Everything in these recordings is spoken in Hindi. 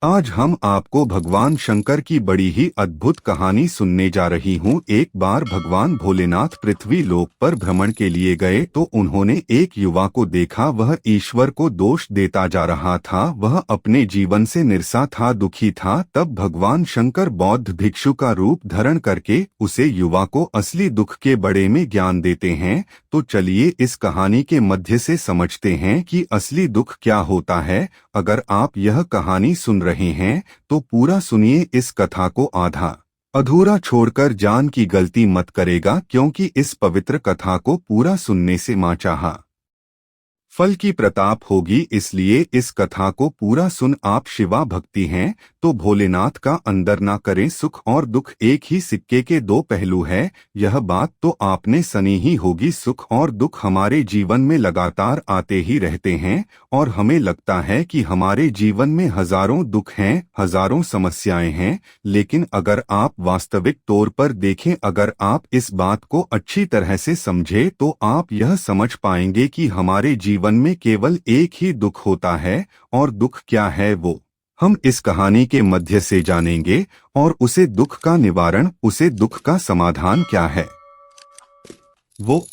आज हम आपको भगवान शंकर की बड़ी ही अद्भुत कहानी सुनने जा रही हूँ। एक बार भगवान भोलेनाथ पृथ्वी लोक पर भ्रमण के लिए गए तो उन्होंने एक युवा को देखा। वह ईश्वर को दोष देता जा रहा था। वह अपने जीवन से निराशा था, दुखी था। तब भगवान शंकर बौद्ध भिक्षु का रूप धारण करके उसे युवा को असली दुख के बारे में ज्ञान देते हैं। तो चलिए इस कहानी के मध्य से समझते हैं कि असली दुख क्या होता है। अगर आप यह कहानी सुन रहे हैं तो पूरा सुनिए। इस कथा को आधा अधूरा छोड़कर जान की गलती मत करेगा, क्योंकि इस पवित्र कथा को पूरा सुनने से मां चाहा फल की प्रताप होगी। इसलिए इस कथा को पूरा सुन। आप शिवा भक्ति हैं तो भोलेनाथ का अंदर ना करें। सुख और दुख एक ही सिक्के के दो पहलू है, यह बात तो आपने सुनी ही होगी। सुख और दुख हमारे जीवन में लगातार आते ही रहते हैं और हमें लगता है कि हमारे जीवन में हजारों दुख हैं, हजारों समस्याएं हैं। लेकिन अगर आप वास्तविक तौर पर देखें, अगर आप इस बात को अच्छी तरह से समझे तो आप यह समझ पाएंगे कि हमारे जीवन में केवल एक ही दुख होता है। और दुख क्या है वो हम इस कहानी के मध्य से जानेंगे। और उसे दुख का निवारण, उसे दुख का समाधान क्या है वो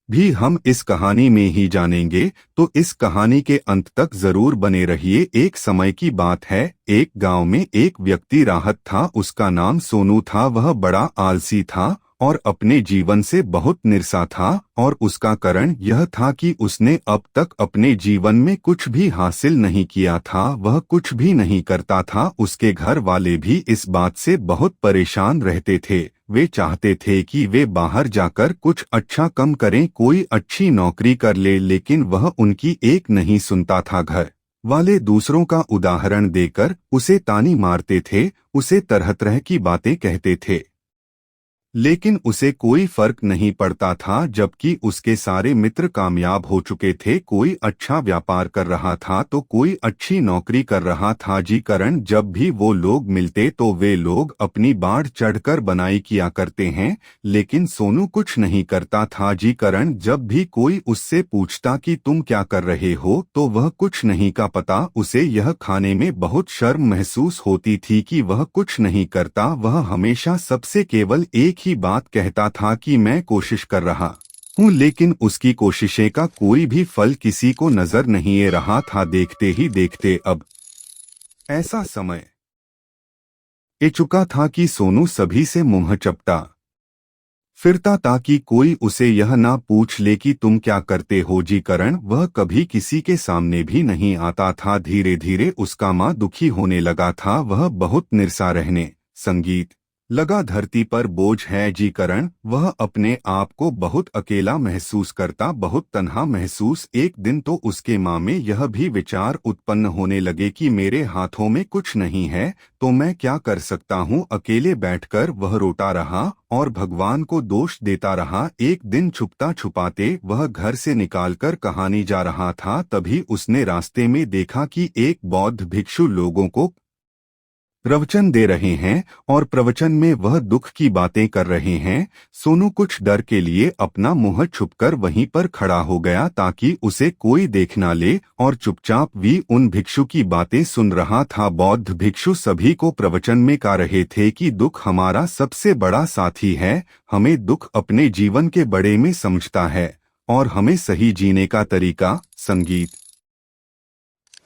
भी हम इस कहानी में ही जानेंगे। तो इस कहानी के अंत तक जरूर बने रहिए। एक समय की बात है, एक गांव में एक व्यक्ति राहत था। उसका नाम सोनू था। वह बड़ा आलसी था और अपने जीवन से बहुत निराशा था। और उसका कारण यह था कि उसने अब तक अपने जीवन में कुछ भी हासिल नहीं किया था। वह कुछ भी नहीं करता था। उसके घर वाले भी इस बात से बहुत परेशान रहते थे। वे चाहते थे कि वे बाहर जाकर कुछ अच्छा काम करें, कोई अच्छी नौकरी कर ले, लेकिन वह उनकी एक नहीं सुनता था। घर वाले दूसरों का उदाहरण देकर उसे तानी मारते थे, उसे तरह तरह की बातें कहते थे, लेकिन उसे कोई फर्क नहीं पड़ता था। जबकि उसके सारे मित्र कामयाब हो चुके थे, कोई अच्छा व्यापार कर रहा था तो कोई अच्छी नौकरी कर रहा था। जी करण जब भी वो लोग मिलते तो वे लोग अपनी बाढ़ चढ़कर बनाई किया करते हैं, लेकिन सोनू कुछ नहीं करता था। जी करण जब भी कोई उससे पूछता कि तुम क्या कर रहे हो तो वह कुछ नहीं का पता। उसे यह खाने में बहुत शर्म महसूस होती थी कि वह कुछ नहीं करता। वह हमेशा सबसे केवल एक ही बात कहता था कि मैं कोशिश कर रहा हूँ, लेकिन उसकी कोशिशें का कोई भी फल किसी को नजर नहीं आ रहा था। देखते ही देखते अब ऐसा समय आ चुका था कि सोनू सभी से मुंह चपटा फिरता ताकि कोई उसे यह ना पूछ ले कि तुम क्या करते हो। जी करण वह कभी किसी के सामने भी नहीं आता था। धीरे धीरे उसका माँ दुखी होने लगा था। वह बहुत निराशा रहने संगीत लगा। धरती पर बोझ है। जी करण वह अपने आप को बहुत अकेला महसूस करता, बहुत तन्हा महसूस। एक दिन तो उसके माँ में यह भी विचार उत्पन्न होने लगे कि मेरे हाथों में कुछ नहीं है तो मैं क्या कर सकता हूँ। अकेले बैठकर वह रोता रहा और भगवान को दोष देता रहा। एक दिन छुपता छुपाते वह घर से निकालकर कहानी जा रहा था। तभी उसने रास्ते में देखा कि एक बौद्ध भिक्षु लोगों को प्रवचन दे रहे हैं और प्रवचन में वह दुख की बातें कर रहे हैं। सोनू कुछ डर के लिए अपना मुंह छुपकर वहीं पर खड़ा हो गया ताकि उसे कोई देख ना ले, और चुपचाप भी उन भिक्षु की बातें सुन रहा था। बौद्ध भिक्षु सभी को प्रवचन में कह रहे थे कि दुख हमारा सबसे बड़ा साथी है। हमें दुख अपने जीवन के बड़े में समझता है और हमें सही जीने का तरीका संगीत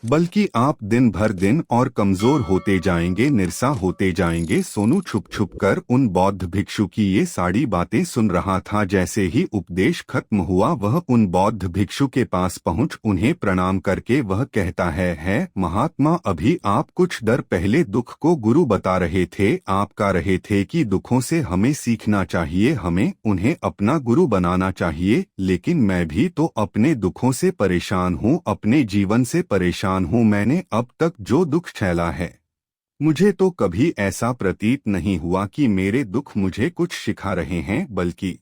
बल्कि आप दिन भर दिन और कमजोर होते जाएंगे, निराशा होते जाएंगे। सोनू छुप छुप कर उन बौद्ध भिक्षु की ये सारी बातें सुन रहा था। जैसे ही उपदेश खत्म हुआ वह उन बौद्ध भिक्षु के पास पहुंच उन्हें प्रणाम करके वह कहता है महात्मा, अभी आप कुछ देर पहले दुख को गुरु बता रहे थे। आप कह रहे थे कि दुखों से हमें सीखना चाहिए, हमें उन्हें अपना गुरु बनाना चाहिए। लेकिन मैं भी तो अपने दुखों से परेशान हूँ, अपने जीवन से परेशान हूँ। मैंने अब तक जो दुख झेला है, मुझे तो कभी ऐसा प्रतीत नहीं हुआ कि मेरे दुख मुझे कुछ सिखा रहे हैं, बल्कि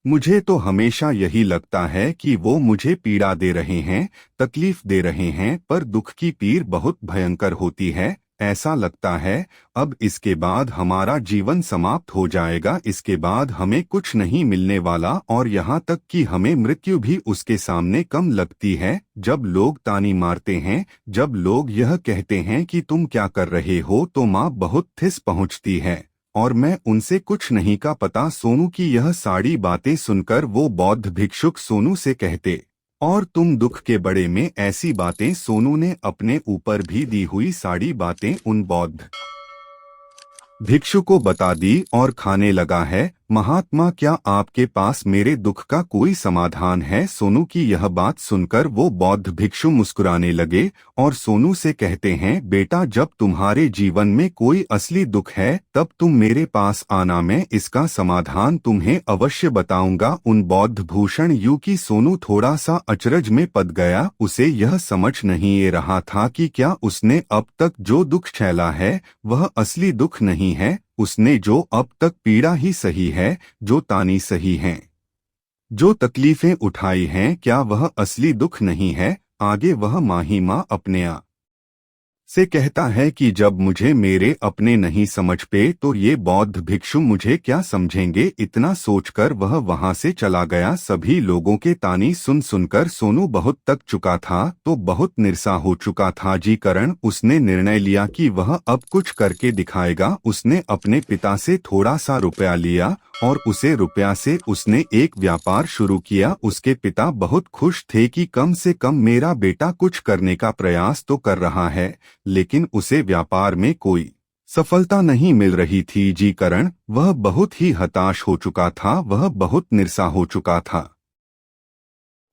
मुझे तो हमेशा यही लगता है कि वो मुझे पीड़ा दे रहे हैं, तकलीफ दे रहे हैं। पर दुख की पीड़ बहुत भयंकर होती है। ऐसा लगता है अब इसके बाद हमारा जीवन समाप्त हो जाएगा, इसके बाद हमें कुछ नहीं मिलने वाला और यहाँ तक कि हमें मृत्यु भी उसके सामने कम लगती है। जब लोग तानी मारते हैं, जब लोग यह कहते हैं कि तुम क्या कर रहे हो, तो माँ बहुत ठिस पहुँचती है और मैं उनसे कुछ नहीं का पता। सोनू की यह सारी बातें सुनकर वो बौद्ध भिक्षुक सोनू से कहते, और तुम दुख के बड़े में ऐसी बातें। सोनू ने अपने ऊपर भी दी हुई सारी बातें उन बौद्ध भिक्षु को बता दी और खाने लगा है। महात्मा, क्या आपके पास मेरे दुख का कोई समाधान है? सोनू की यह बात सुनकर वो बौद्ध भिक्षु मुस्कुराने लगे और सोनू से कहते हैं, बेटा, जब तुम्हारे जीवन में कोई असली दुख है तब तुम मेरे पास आना, मैं इसका समाधान तुम्हें अवश्य बताऊंगा। उन बौद्ध भूषण यू की सोनू थोड़ा सा अचरज में पड़ गया। उसे यह समझ नहीं आ रहा था कि क्या उसने अब तक जो दुख झेला है वह असली दुख नहीं है। उसने जो अब तक पीड़ा ही सही है, जो तानी सही हैं, जो तकलीफें उठाई हैं, क्या वह असली दुख नहीं है? आगे वह माहिमा अपने आप से कहता है कि जब मुझे मेरे अपने नहीं समझ पे तो ये बौद्ध भिक्षु मुझे क्या समझेंगे। इतना सोचकर वह वहां से चला गया। सभी लोगों के तानी सुन सुनकर सोनू बहुत थक चुका था, तो बहुत निराशा हो चुका था। जी करण उसने निर्णय लिया कि वह अब कुछ करके दिखाएगा। उसने अपने पिता से थोड़ा सा रुपया लिया और उसे रुपया से उसने एक व्यापार शुरू किया। उसके पिता बहुत खुश थे कि कम से कम मेरा बेटा कुछ करने का प्रयास तो कर रहा है, लेकिन उसे व्यापार में कोई सफलता नहीं मिल रही थी। जी करण वह बहुत ही हताश हो चुका था, वह बहुत निराशा हो चुका था।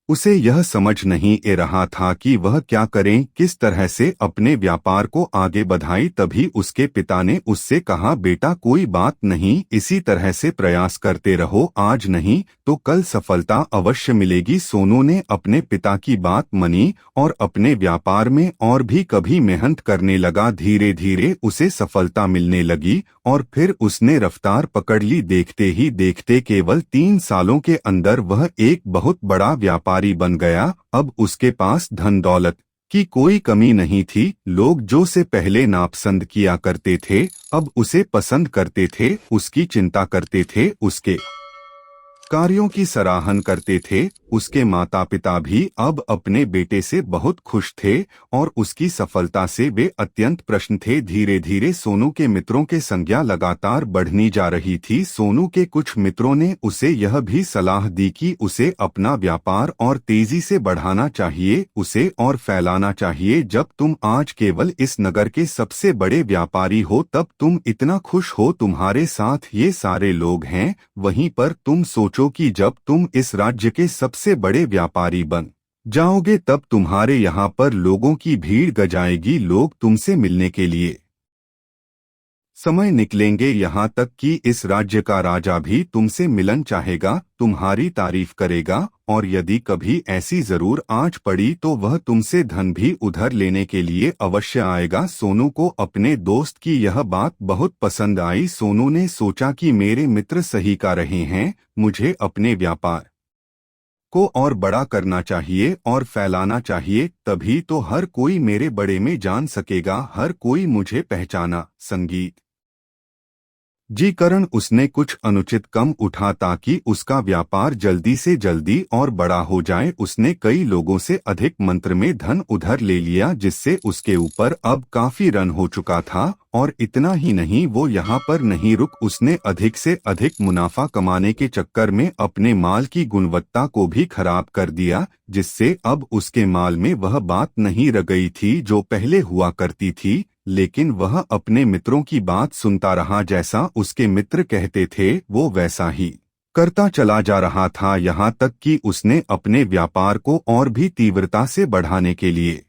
उसे यह समझ नहीं आ रहा था कि वह क्या करें, किस तरह से अपने व्यापार को आगे बढ़ाई। तभी उसके पिता ने उससे कहा, बेटा कोई बात नहीं, इसी तरह से प्रयास करते रहो, आज नहीं तो कल सफलता अवश्य मिलेगी। सोनू ने अपने पिता की बात मानी और अपने व्यापार में और भी कभी मेहनत करने लगा। धीरे धीरे उसे सफलता मिलने लगी और फिर उसने रफ्तार पकड़ ली। देखते ही देखते केवल 3 सालों के अंदर वह एक बहुत बड़ा व्यापारी बन गया। अब उसके पास धन दौलत की कोई कमी नहीं थी। लोग जो से पहले नापसंद किया करते थे अब उसे पसंद करते थे, उसकी चिंता करते थे, उसके कार्यों की सराहना करते थे। उसके माता पिता भी अब अपने बेटे से बहुत खुश थे और उसकी सफलता से वे अत्यंत प्रसन्न थे। धीरे धीरे सोनू के मित्रों के संख्या लगातार बढ़नी जा रही थी। सोनू के कुछ मित्रों ने उसे यह भी सलाह दी कि उसे अपना व्यापार और तेजी से बढ़ाना चाहिए, उसे और फैलाना चाहिए। जब तुम आज केवल इस नगर के सबसे बड़े व्यापारी हो तब तुम इतना खुश हो, तुम्हारे साथ ये सारे लोग हैं। वहीं पर तुम सोचो कि जब तुम इस राज्य के सबसे बड़े व्यापारी बन जाओगे तब तुम्हारे यहाँ पर लोगों की भीड़ गजाएगी, लोग तुमसे मिलने के लिए समय निकलेंगे। यहाँ तक कि इस राज्य का राजा भी तुमसे मिलन चाहेगा, तुम्हारी तारीफ करेगा और यदि कभी ऐसी जरूर आंच पड़ी तो वह तुमसे धन भी उधार लेने के लिए अवश्य आएगा। सोनू को अपने दोस्त की यह बात बहुत पसंद आई। सोनू ने सोचा कि मेरे मित्र सही कह रहे हैं, मुझे अपने व्यापार को और बड़ा करना चाहिए और फैलाना चाहिए, तभी तो हर कोई मेरे बड़े में जान सकेगा, हर कोई मुझे पहचाना। संगीत जी करण उसने कुछ अनुचित कम उठा ताकि उसका व्यापार जल्दी से जल्दी और बड़ा हो जाए। उसने कई लोगों से अधिक मंत्र में धन उधार ले लिया, जिससे उसके ऊपर अब काफी रन हो चुका था। और इतना ही नहीं, वो यहाँ पर नहीं रुक, उसने अधिक से अधिक मुनाफा कमाने के चक्कर में अपने माल की गुणवत्ता को भी खराब कर दिया, जिससे अब उसके माल में वह बात नहीं रह गई थी जो पहले हुआ करती थी। लेकिन वह अपने मित्रों की बात सुनता रहा, जैसा उसके मित्र कहते थे वो वैसा ही करता चला जा रहा था। यहाँ तक कि उसने अपने व्यापार को और भी तीव्रता से बढ़ाने के लिए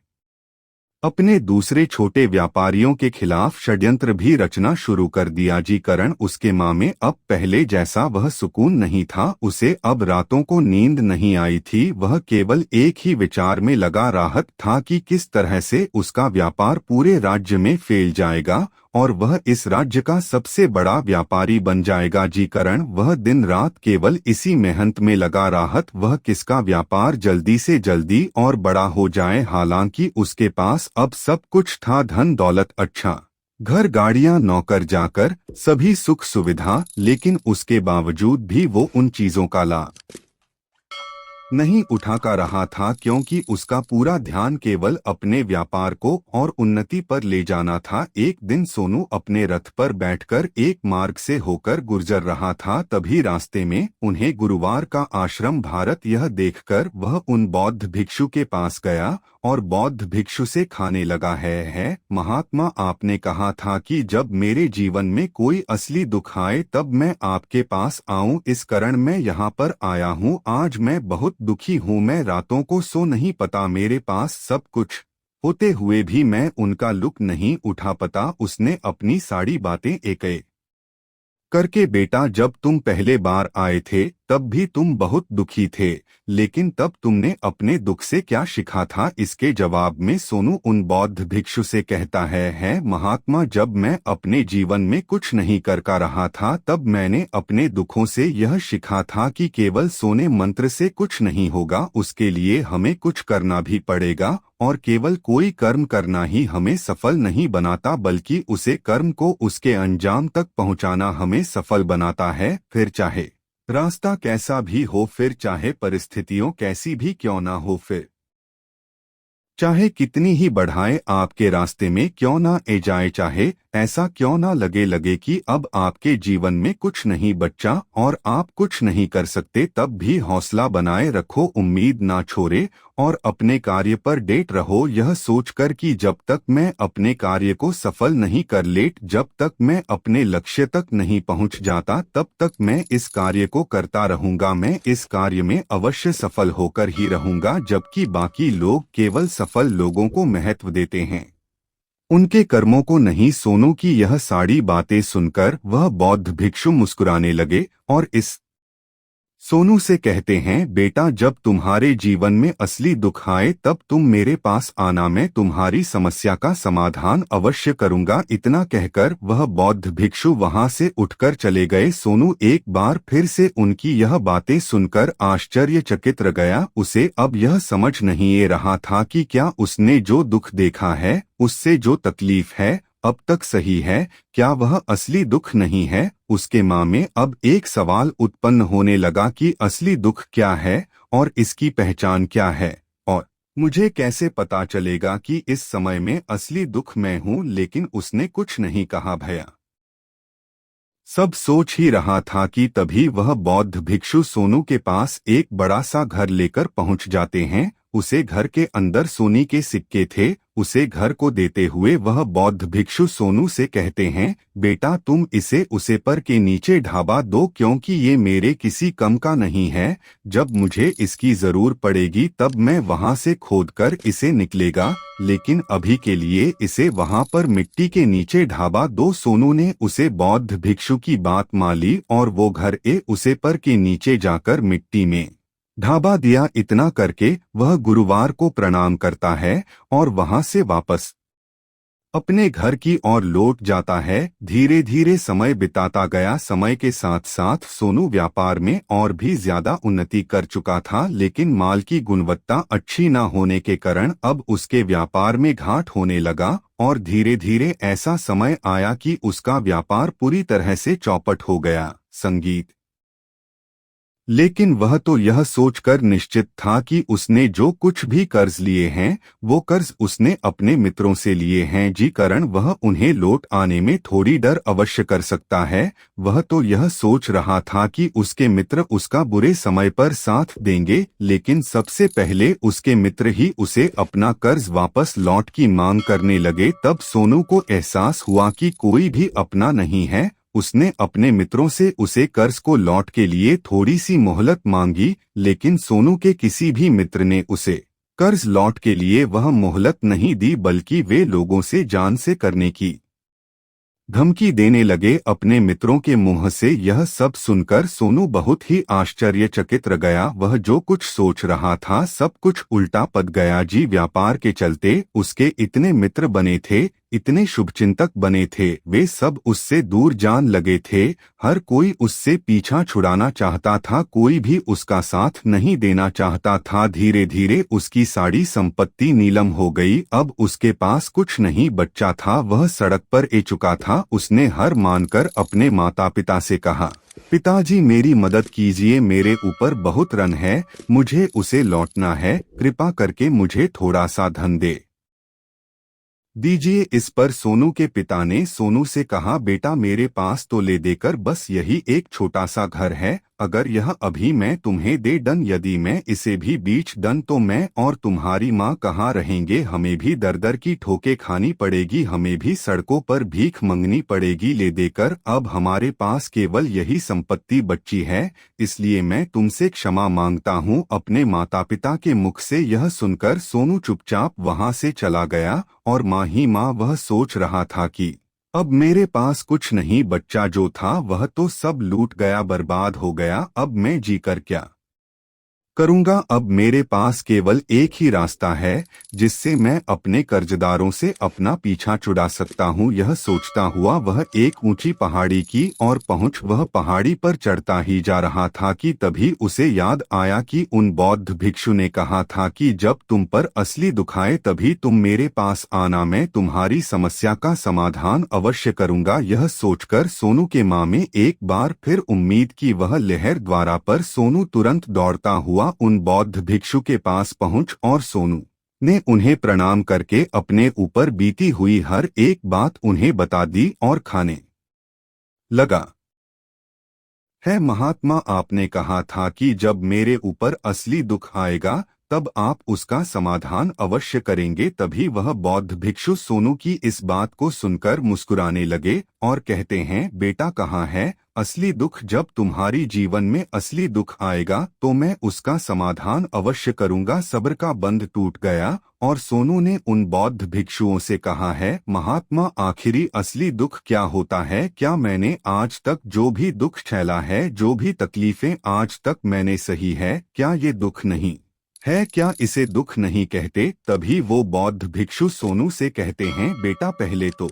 अपने दूसरे छोटे व्यापारियों के खिलाफ षड्यंत्र भी रचना शुरू कर दिया। जी करण उसके माँ में अब पहले जैसा वह सुकून नहीं था, उसे अब रातों को नींद नहीं आई थी। वह केवल एक ही विचार में लगा रहता था कि किस तरह से उसका व्यापार पूरे राज्य में फैल जाएगा और वह इस राज्य का सबसे बड़ा व्यापारी बन जाएगा जी। करण वह दिन रात केवल इसी मेहनत में लगा राहत वह किसका व्यापार जल्दी से जल्दी और बड़ा हो जाए। हालांकि उसके पास अब सब कुछ था, धन दौलत, अच्छा घर, गाड़ियां, नौकर जाकर, सभी सुख सुविधा, लेकिन उसके बावजूद भी वो उन चीजों का लाभ नहीं उठा का रहा था, क्योंकि उसका पूरा ध्यान केवल अपने व्यापार को और उन्नति पर ले जाना था। एक दिन सोनू अपने रथ पर बैठकर एक मार्ग से होकर गुजर रहा था। तभी रास्ते में उन्हें गुरुवार का आश्रम भारत यह देखकर वह उन बौद्ध भिक्षु के पास गया और बौद्ध भिक्षु से खाने लगा। है महात्मा, आपने कहा था कि जब मेरे जीवन में कोई असली दुख आए तब मैं आपके पास आऊं। इस कारण मैं यहाँ पर आया हूँ। आज मैं बहुत दुखी हूँ, मैं रातों को सो नहीं पता, मेरे पास सब कुछ होते हुए भी मैं उनका लुक नहीं उठा पता। उसने अपनी सारी बातें एक करके, बेटा जब तुम पहले बार आए थे तब भी तुम बहुत दुखी थे, लेकिन तब तुमने अपने दुख से क्या सीखा था? इसके जवाब में सोनू उन बौद्ध भिक्षु से कहता है महात्मा, जब मैं अपने जीवन में कुछ नहीं कर का रहा था तब मैंने अपने दुखों से यह सीखा था कि केवल सोने मंत्र से कुछ नहीं होगा, उसके लिए हमें कुछ करना भी पड़ेगा। और केवल कोई कर्म करना ही हमें सफल नहीं बनाता, बल्कि उसे कर्म को उसके अंजाम तक पहुंचाना हमें सफल बनाता है। फिर चाहे रास्ता कैसा भी हो, फिर चाहे परिस्थितियों कैसी भी क्यों ना हो, फिर चाहे कितनी ही बढ़ाए आपके रास्ते में क्यों ना ए जाए, चाहे ऐसा क्यों ना लगे कि अब आपके जीवन में कुछ नहीं बचा और आप कुछ नहीं कर सकते, तब भी हौसला बनाए रखो, उम्मीद ना छोड़े और अपने कार्य पर डेट रहो, यह सोचकर कि जब तक मैं अपने कार्य को सफल नहीं कर लेट, जब तक मैं अपने लक्ष्य तक नहीं पहुंच जाता, तब तक मैं इस कार्य को करता रहूंगा, मैं इस कार्य में अवश्य सफल होकर ही रहूंगा। जबकि बाकी लोग केवल सफल लोगों को महत्व देते हैं, उनके कर्मों को नहीं। सोनू की यह सारी बातें सुनकर वह बौद्ध भिक्षु मुस्कुराने लगे और इस सोनू से कहते हैं, बेटा जब तुम्हारे जीवन में असली दुख आए तब तुम मेरे पास आना, मैं तुम्हारी समस्या का समाधान अवश्य करूंगा। इतना कहकर वह बौद्ध भिक्षु वहां से उठकर चले गए। सोनू एक बार फिर से उनकी यह बातें सुनकर आश्चर्यचकित रह गया। उसे अब यह समझ नहीं आ रहा था कि क्या उसने जो दुख देखा है, उससे जो तकलीफ है अब तक सही है, क्या वह असली दुख नहीं है? उसके मन में अब एक सवाल उत्पन्न होने लगा कि असली दुख क्या है और इसकी पहचान क्या है, और मुझे कैसे पता चलेगा कि इस समय में असली दुख मैं हूँ? लेकिन उसने कुछ नहीं कहा। भैया सब सोच ही रहा था कि तभी वह बौद्ध भिक्षु सोनू के पास एक बड़ा सा घर लेकर पहुंच जाते हैं। उसे घर के अंदर सोने के सिक्के थे। उसे घर को देते हुए वह बौद्ध भिक्षु सोनू से कहते हैं, बेटा तुम इसे उसे पर के नीचे ढाबा दो, क्योंकि ये मेरे किसी कम का नहीं है। जब मुझे इसकी जरूर पड़ेगी तब मैं वहां से खोदकर इसे निकलेगा, लेकिन अभी के लिए इसे वहां पर मिट्टी के नीचे ढाबा दो। सोनू ने उसे बौद्ध भिक्षु की बात मान ली और वो घर उसे पर के नीचे जाकर मिट्टी में ढाबा दिया। इतना करके वह गुरुवार को प्रणाम करता है और वहां से वापस अपने घर की ओर लौट जाता है। धीरे धीरे समय बिताता गया। समय के साथ साथ सोनू व्यापार में और भी ज्यादा उन्नति कर चुका था, लेकिन माल की गुणवत्ता अच्छी न होने के कारण अब उसके व्यापार में घाट होने लगा और धीरे धीरे ऐसा समय आया कि उसका व्यापार पूरी तरह से चौपट हो गया। संगीत लेकिन वह तो यह सोचकर निश्चित था कि उसने जो कुछ भी कर्ज लिए हैं वो कर्ज उसने अपने मित्रों से लिए हैं जी, कारण वह उन्हें लौट आने में थोड़ी डर अवश्य कर सकता है। वह तो यह सोच रहा था कि उसके मित्र उसका बुरे समय पर साथ देंगे, लेकिन सबसे पहले उसके मित्र ही उसे अपना कर्ज वापस लौट की मांग करने लगे। तब सोनू को एहसास हुआ कि कोई भी अपना नहीं है। उसने अपने मित्रों से उसे कर्ज को लौट के लिए थोड़ी सी मोहलत मांगी, लेकिन सोनू के किसी भी मित्र ने उसे कर्ज लौट के लिए वह मोहलत नहीं दी, बल्कि वे लोगों से जान से करने की धमकी देने लगे। अपने मित्रों के मुंह से यह सब सुनकर सोनू बहुत ही आश्चर्यचकित रह गया। वह जो कुछ सोच रहा था सब कुछ उल्टा पड़ गया जी। व्यापार के चलते उसके इतने मित्र बने थे, इतने शुभचिंतक बने थे, वे सब उससे दूर जान लगे थे। हर कोई उससे पीछा छुड़ाना चाहता था, कोई भी उसका साथ नहीं देना चाहता था। धीरे धीरे उसकी सारी संपत्ति नीलम हो गई। अब उसके पास कुछ नहीं बचा था, वह सड़क पर ए चुका था। उसने हार मानकर अपने माता पिता से कहा, पिताजी मेरी मदद कीजिए, मेरे ऊपर बहुत ऋण है, मुझे उसे लौटना है, कृपा करके मुझे थोड़ा सा धन दीजिए। इस पर सोनू के पिता ने सोनू से कहा, बेटा मेरे पास तो ले देकर बस यही एक छोटा सा घर है, अगर यह अभी मैं तुम्हें दे डन, यदि मैं इसे भी बीच डन तो मैं और तुम्हारी माँ कहाँ रहेंगे, हमें भी दर दर की ठोकें खानी पड़ेगी, हमें भी सड़कों पर भीख मंगनी पड़ेगी। ले देकर अब हमारे पास केवल यही संपत्ति बची है, इसलिए मैं तुमसे क्षमा मांगता हूँ। अपने माता पिता के मुख से यह सुनकर सोनू चुपचाप वहाँ से चला गया और माँ ही माँ वह सोच रहा था कि अब मेरे पास कुछ नहीं बच्चा, जो था वह तो सब लूट गया, बर्बाद हो गया, अब मैं जीकर क्या करूंगा। अब मेरे पास केवल एक ही रास्ता है जिससे मैं अपने कर्जदारों से अपना पीछा छुड़ा सकता हूँ। यह सोचता हुआ वह एक ऊंची पहाड़ी की ओर पहुंच वह पहाड़ी पर चढ़ता ही जा रहा था कि तभी उसे याद आया कि उन बौद्ध भिक्षु ने कहा था कि जब तुम पर असली दुख आए तभी तुम मेरे पास आना, मैं तुम्हारी समस्या का समाधान अवश्य करूंगा। यह सोचकर सोनू के माँ में एक बार फिर उम्मीद की वह लहर द्वारा पर सोनू तुरंत दौड़ता हुआ उन बौद्ध भिक्षु के पास पहुंच और सोनू ने उन्हें प्रणाम करके अपने ऊपर बीती हुई हर एक बात उन्हें बता दी और खाने लगा। है महात्मा, आपने कहा था कि जब मेरे ऊपर असली दुख आएगा तब आप उसका समाधान अवश्य करेंगे। तभी वह बौद्ध भिक्षु सोनू की इस बात को सुनकर मुस्कुराने लगे और कहते हैं, बेटा कहाँ है असली दुख, जब तुम्हारी जीवन में असली दुख आएगा तो मैं उसका समाधान अवश्य करूंगा। सब्र का बंध टूट गया और सोनू ने उन बौद्ध भिक्षुओं से कहा है, महात्मा आखिरी असली दुख क्या होता है? क्या मैंने आज तक जो भी दुख झेला है, जो भी तकलीफें आज तक मैंने सही है, क्या ये दुख नहीं है? क्या इसे दुख नहीं कहते? तभी वो बौद्ध भिक्षु सोनू से कहते हैं, बेटा पहले तो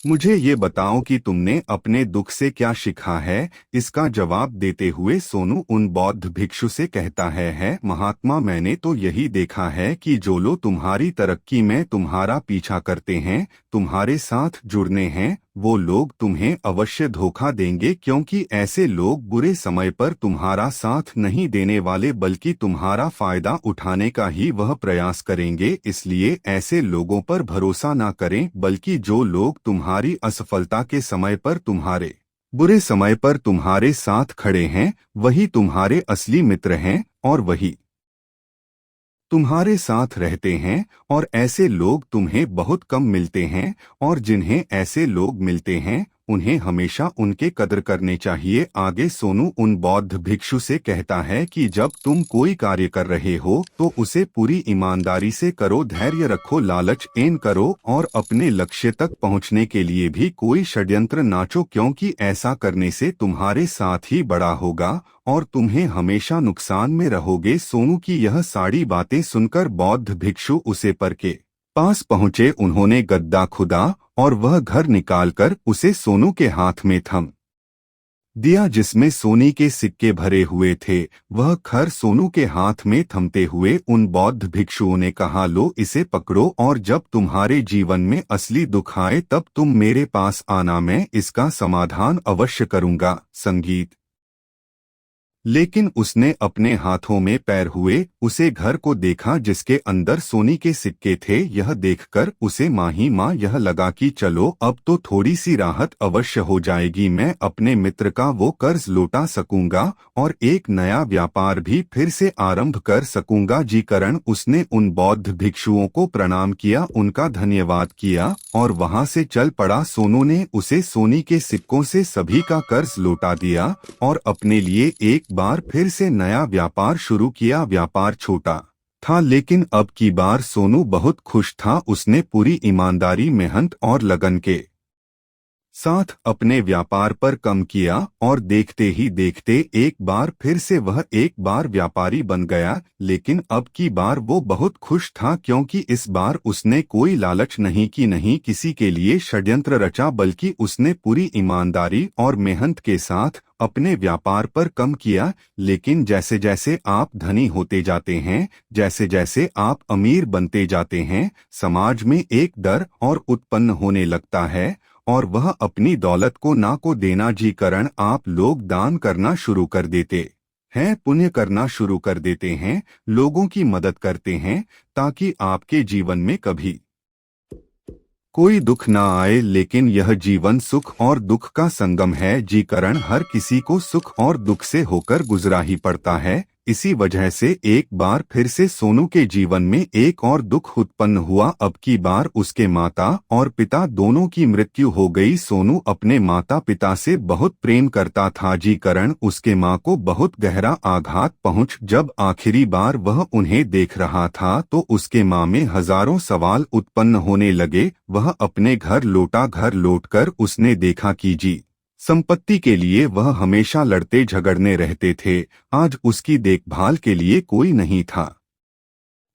मुझे ये बताओ कि तुमने अपने दुख से क्या सीखा है। इसका जवाब देते हुए सोनू उन बौद्ध भिक्षु से कहता है, महात्मा मैंने तो यही देखा है कि जो लोग तुम्हारी तरक्की में तुम्हारा पीछा करते हैं, तुम्हारे साथ जुड़ने हैं, वो लोग तुम्हें अवश्य धोखा देंगे, क्योंकि ऐसे लोग बुरे समय पर तुम्हारा साथ नहीं देने वाले बल्कि तुम्हारा फायदा उठाने का ही वह प्रयास करेंगे। इसलिए ऐसे लोगों पर भरोसा ना करें, बल्कि जो लोग तुम्हारी असफलता के समय पर तुम्हारे बुरे समय पर तुम्हारे साथ खड़े हैं, वही तुम्हारे असली मित्र हैं और वही तुम्हारे साथ रहते हैं। और ऐसे लोग तुम्हें बहुत कम मिलते हैं, और जिन्हें ऐसे लोग मिलते हैं उन्हें हमेशा उनके कदर करने चाहिए। आगे सोनू उन बौद्ध भिक्षु से कहता है कि जब तुम कोई कार्य कर रहे हो तो उसे पूरी ईमानदारी से करो, धैर्य रखो, लालच न करो और अपने लक्ष्य तक पहुंचने के लिए भी कोई षड्यंत्र नाचो, क्योंकि ऐसा करने से तुम्हारे साथ ही बड़ा होगा और तुम्हें हमेशा नुकसान में रहोगे। सोनू की यह सारी बातें सुनकर बौद्ध भिक्षु उसे पर के पास पहुंचे। उन्होंने गड्ढा खुदा और वह घर निकालकर उसे सोनू के हाथ में थम दिया, जिसमें सोने के सिक्के भरे हुए थे। वह खर सोनू के हाथ में थमते हुए उन बौद्ध भिक्षुओं ने कहा, लो इसे पकड़ो और जब तुम्हारे जीवन में असली दुख आए तब तुम मेरे पास आना, मैं इसका समाधान अवश्य करूंगा। संगीत। लेकिन उसने अपने हाथों में पैर हुए उसे घर को देखा जिसके अंदर सोने के सिक्के थे। यह देखकर उसे माँ ही माँ यह लगा कि चलो अब तो थोड़ी सी राहत अवश्य हो जाएगी, मैं अपने मित्र का वो कर्ज लौटा सकूंगा और एक नया व्यापार भी फिर से आरंभ कर सकूंगा। जी करण उसने उन बौद्ध भिक्षुओं को प्रणाम किया, उनका धन्यवाद किया और वहां से चल पड़ा। सोनू ने उसे सोने के सिक्कों से सभी का कर्ज लौटा दिया और अपने लिए एक बार फिर से नया व्यापार शुरू किया। व्यापार छोटा था लेकिन अब की बार सोनू बहुत खुश था। उसने पूरी ईमानदारी, मेहनत और लगन के साथ अपने व्यापार पर कम किया और देखते ही देखते एक बार फिर से वह एक बार व्यापारी बन गया। लेकिन अब की बार वो बहुत खुश था, क्योंकि इस बार उसने कोई लालच नहीं की, नहीं किसी के लिए षड्यंत्र रचा, बल्कि उसने पूरी ईमानदारी और मेहनत के साथ अपने व्यापार पर कम किया। लेकिन जैसे जैसे आप धनी होते जाते हैं, जैसे जैसे आप अमीर बनते जाते हैं, समाज में एक डर और उत्पन्न होने लगता है, और वह अपनी दौलत को ना को देना जी कारण आप लोग दान करना शुरू कर देते हैं, पुण्य करना शुरू कर देते हैं, लोगों की मदद करते हैं, ताकि आपके जीवन में कभी कोई दुख ना आए। लेकिन यह जीवन सुख और दुख का संगम है जी कारण हर किसी को सुख और दुख से होकर गुजरा ही पड़ता है। इसी वजह से एक बार फिर से सोनू के जीवन में एक और दुख उत्पन्न हुआ। अब की बार उसके माता और पिता दोनों की मृत्यु हो गई। सोनू अपने माता पिता से बहुत प्रेम करता था जी कारण उसके माँ को बहुत गहरा आघात पहुँच। जब आखिरी बार वह उन्हें देख रहा था तो उसके माँ में हजारों सवाल उत्पन्न होने लगे। वह अपने घर लौटकर उसने देखा कि जी संपत्ति के लिए वह हमेशा लड़ते झगड़ने रहते थे, आज उसकी देखभाल के लिए कोई नहीं था।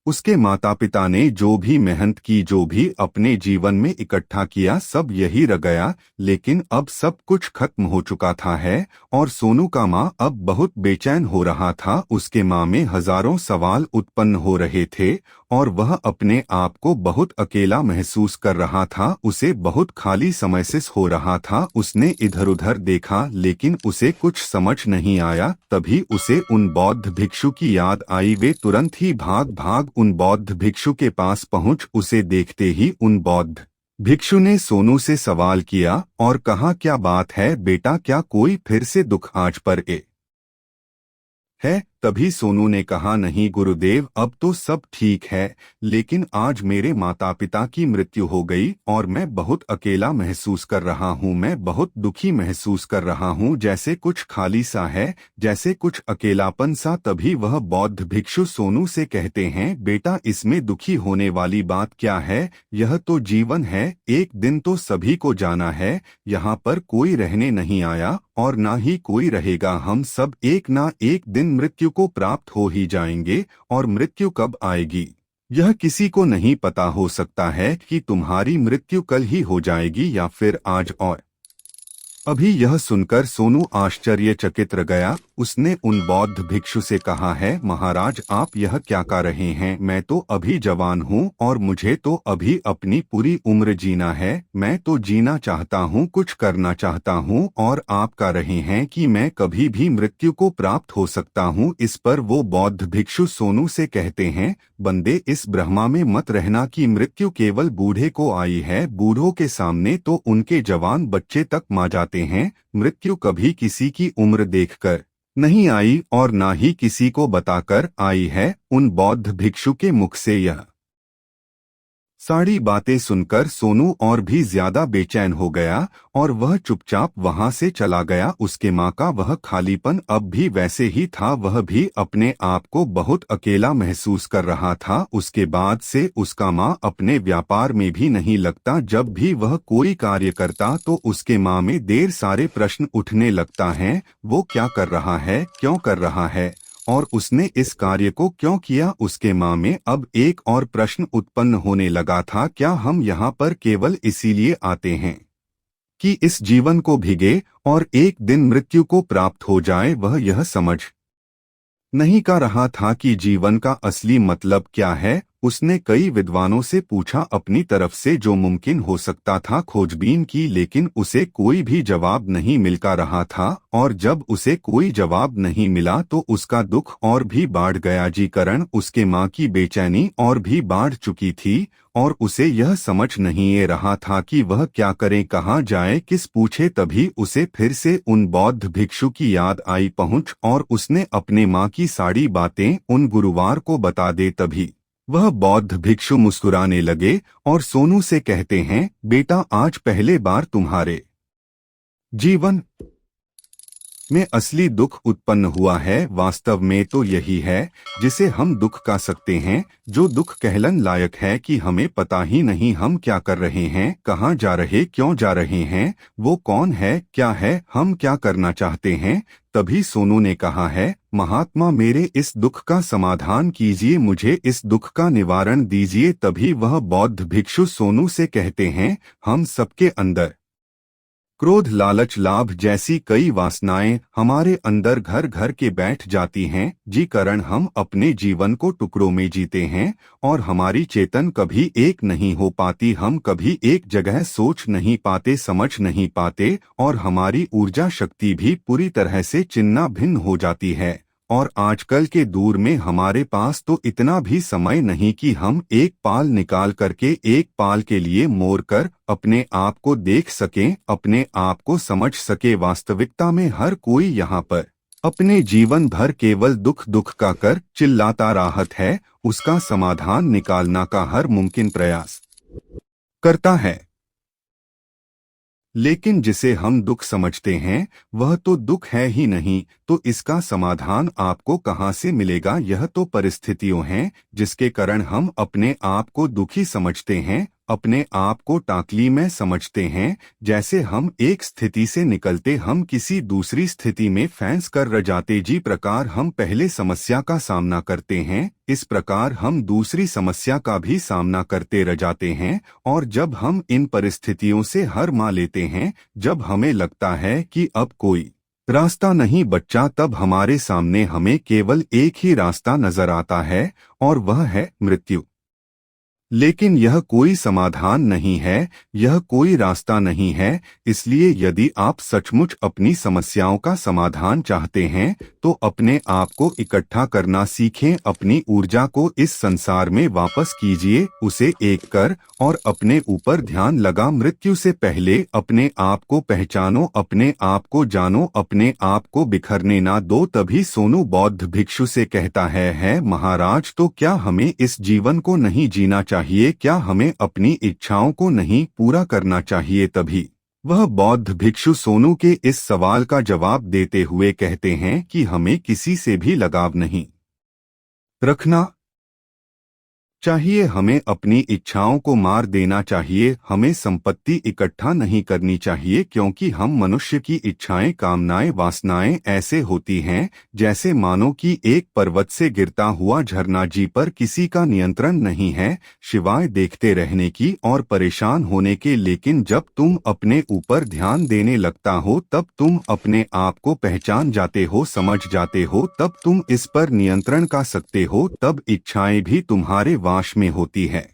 उसके माता पिता ने जो भी मेहनत की, जो भी अपने जीवन में इकट्ठा किया, सब यही रह गया। लेकिन अब सब कुछ खत्म हो चुका था है, और सोनू का माँ अब बहुत बेचैन हो रहा था। उसके माँ में हजारों सवाल उत्पन्न हो रहे थे और वह अपने आप को बहुत अकेला महसूस कर रहा था। उसे बहुत खाली सा महसूस हो रहा था। उसने इधर उधर देखा लेकिन उसे कुछ समझ नहीं आया। तभी उसे उन बौद्ध भिक्षु की याद आई। वे तुरंत ही भाग भाग उन बौद्ध भिक्षु के पास पहुंच उसे देखते ही उन बौद्ध भिक्षु ने सोनू से सवाल किया और कहा, क्या बात है बेटा, क्या कोई फिर से दुख आज पर है? तभी सोनू ने कहा, नहीं गुरुदेव, अब तो सब ठीक है, लेकिन आज मेरे माता पिता की मृत्यु हो गई और मैं बहुत अकेला महसूस कर रहा हूँ। मैं बहुत दुखी महसूस कर रहा हूँ, जैसे कुछ खाली सा है, जैसे कुछ अकेलापन सा। तभी वह बौद्ध भिक्षु सोनू से कहते हैं, बेटा इसमें दुखी होने वाली बात क्या है? यह तो जीवन है, एक दिन तो सभी को जाना है। यहाँ पर कोई रहने नहीं आया और ना ही कोई रहेगा। हम सब एक ना एक दिन मृत्यु को प्राप्त हो ही जाएंगे। और मृत्यु कब आएगी यह किसी को नहीं पता। हो सकता है कि तुम्हारी मृत्यु कल ही हो जाएगी या फिर आज। और अभी यह सुनकर सोनू आश्चर्यचकित रह गया। उसने उन बौद्ध भिक्षु से कहा है, महाराज आप यह क्या कर रहे हैं? मैं तो अभी जवान हूँ और मुझे तो अभी अपनी पूरी उम्र जीना है। मैं तो जीना चाहता हूँ, कुछ करना चाहता हूँ, और आप कह रहे हैं कि मैं कभी भी मृत्यु को प्राप्त हो सकता हूँ। इस पर वो बौद्ध भिक्षु सोनू से कहते हैं, बंदे इस ब्रह्मा में मत रहना कि मृत्यु केवल बूढ़े को आई है। बूढ़ों के सामने तो उनके जवान बच्चे तक मा जाते हैं। मृत्यु कभी किसी की उम्र देखकर नहीं आई और ना ही किसी को बताकर आई है। उन बौद्ध भिक्षु के मुख से यह सारी बातें सुनकर सोनू और भी ज्यादा बेचैन हो गया और वह चुपचाप वहां से चला गया। उसके माँ का वह खालीपन अब भी वैसे ही था। वह भी अपने आप को बहुत अकेला महसूस कर रहा था। उसके बाद से उसका माँ अपने व्यापार में भी नहीं लगता। जब भी वह कोई कार्य करता तो उसके माँ में ढेर सारे प्रश्न उठने लगता है। वो क्या कर रहा है, क्यों कर रहा है, और उसने इस कार्य को क्यों किया? उसके माँ में अब एक और प्रश्न उत्पन्न होने लगा था, क्या हम यहाँ पर केवल इसीलिए आते हैं कि इस जीवन को भीगे और एक दिन मृत्यु को प्राप्त हो जाए? वह यह समझ नहीं कर रहा था कि जीवन का असली मतलब क्या है। उसने कई विद्वानों से पूछा, अपनी तरफ से जो मुमकिन हो सकता था खोजबीन की, लेकिन उसे कोई भी जवाब नहीं मिलता रहा था। और जब उसे कोई जवाब नहीं मिला तो उसका दुख और भी बढ़ गया जी कारण उसके माँ की बेचैनी और भी बढ़ चुकी थी और उसे यह समझ नहीं आ रहा था कि वह क्या करे, कहाँ जाए, किस पूछे। तभी उसे फिर से उन बौद्ध भिक्षु की याद आई पहुंच और उसने अपने माँ की सारी बातें उन गुरुवार को बता दे। तभी वह बौद्ध भिक्षु मुस्कुराने लगे और सोनू से कहते हैं, बेटा आज पहले बार तुम्हारे जीवन में असली दुख उत्पन्न हुआ है। वास्तव में तो यही है जिसे हम दुख कह सकते हैं, जो दुख कहलन लायक है कि हमें पता ही नहीं हम क्या कर रहे हैं, कहाँ जा रहे, क्यों जा रहे हैं, वो कौन है, क्या है, हम क्या करना चाहते हैं। तभी सोनू ने कहा है, महात्मा मेरे इस दुख का समाधान कीजिए, मुझे इस दुख का निवारण दीजिए। तभी वह बौद्ध भिक्षु सोनू से कहते हैं, हम सबके अंदर क्रोध, लालच, लाभ जैसी कई वासनाएं हमारे अंदर घर घर के बैठ जाती हैं, जी कारण हम अपने जीवन को टुकड़ों में जीते हैं और हमारी चेतन कभी एक नहीं हो पाती। हम कभी एक जगह सोच नहीं पाते, समझ नहीं पाते और हमारी ऊर्जा शक्ति भी पूरी तरह से छिन्न भिन्न हो जाती है। और आजकल के दौर में हमारे पास तो इतना भी समय नहीं कि हम एक पाल निकाल करके एक पाल के लिए मोड़ कर अपने आप को देख सकें, अपने आप को समझ सके। वास्तविकता में हर कोई यहाँ पर अपने जीवन भर केवल दुख दुख का कर चिल्लाता राहत है, उसका समाधान निकालना का हर मुमकिन प्रयास करता है। लेकिन जिसे हम दुख समझते हैं वह तो दुख है ही नहीं, तो इसका समाधान आपको कहाँ से मिलेगा। यह तो परिस्थितियों हैं जिसके कारण हम अपने आप को दुखी समझते हैं, अपने आप को टाकली में समझते हैं। जैसे हम एक स्थिति से निकलते हम किसी दूसरी स्थिति में फंस कर रह जाते, जी प्रकार हम पहले समस्या का सामना करते हैं, इस प्रकार हम दूसरी समस्या का भी सामना करते रह जाते हैं। और जब हम इन परिस्थितियों से हार मान लेते हैं, जब हमें लगता है कि अब कोई रास्ता नहीं बचा, तब हमारे सामने हमें केवल एक ही रास्ता नजर आता है और वह है मृत्यु। लेकिन यह कोई समाधान नहीं है, यह कोई रास्ता नहीं है। इसलिए यदि आप सचमुच अपनी समस्याओं का समाधान चाहते हैं तो अपने आप को इकट्ठा करना सीखें, अपनी ऊर्जा को इस संसार में वापस कीजिए, उसे एक कर और अपने ऊपर ध्यान लगा। मृत्यु से पहले अपने आप को पहचानो, अपने आप को जानो, अपने आप को बिखरने ना दो। तभी सोनू बौद्ध भिक्षु से कहता है महाराज, तो क्या हमें इस जीवन को नहीं जीना चाहिए, क्या हमें अपनी इच्छाओं को नहीं पूरा करना चाहिए। तभी वह बौद्ध भिक्षु सोनू के इस सवाल का जवाब देते हुए कहते हैं कि हमें किसी से भी लगाव नहीं रखना चाहिए, हमें अपनी इच्छाओं को मार देना चाहिए, हमें संपत्ति इकट्ठा नहीं करनी चाहिए, क्योंकि हम मनुष्य की इच्छाएं, कामनाएं, वासनाएं ऐसे होती हैं जैसे मानो कि एक पर्वत से गिरता हुआ झरना, जी पर किसी का नियंत्रण नहीं है सिवाय देखते रहने की और परेशान होने के। लेकिन जब तुम अपने ऊपर ध्यान देने लगता हो तब तुम अपने आप को पहचान जाते हो, समझ जाते हो, तब तुम इस पर नियंत्रण कर सकते हो, तब इच्छाएं भी तुम्हारे वाश में होती है।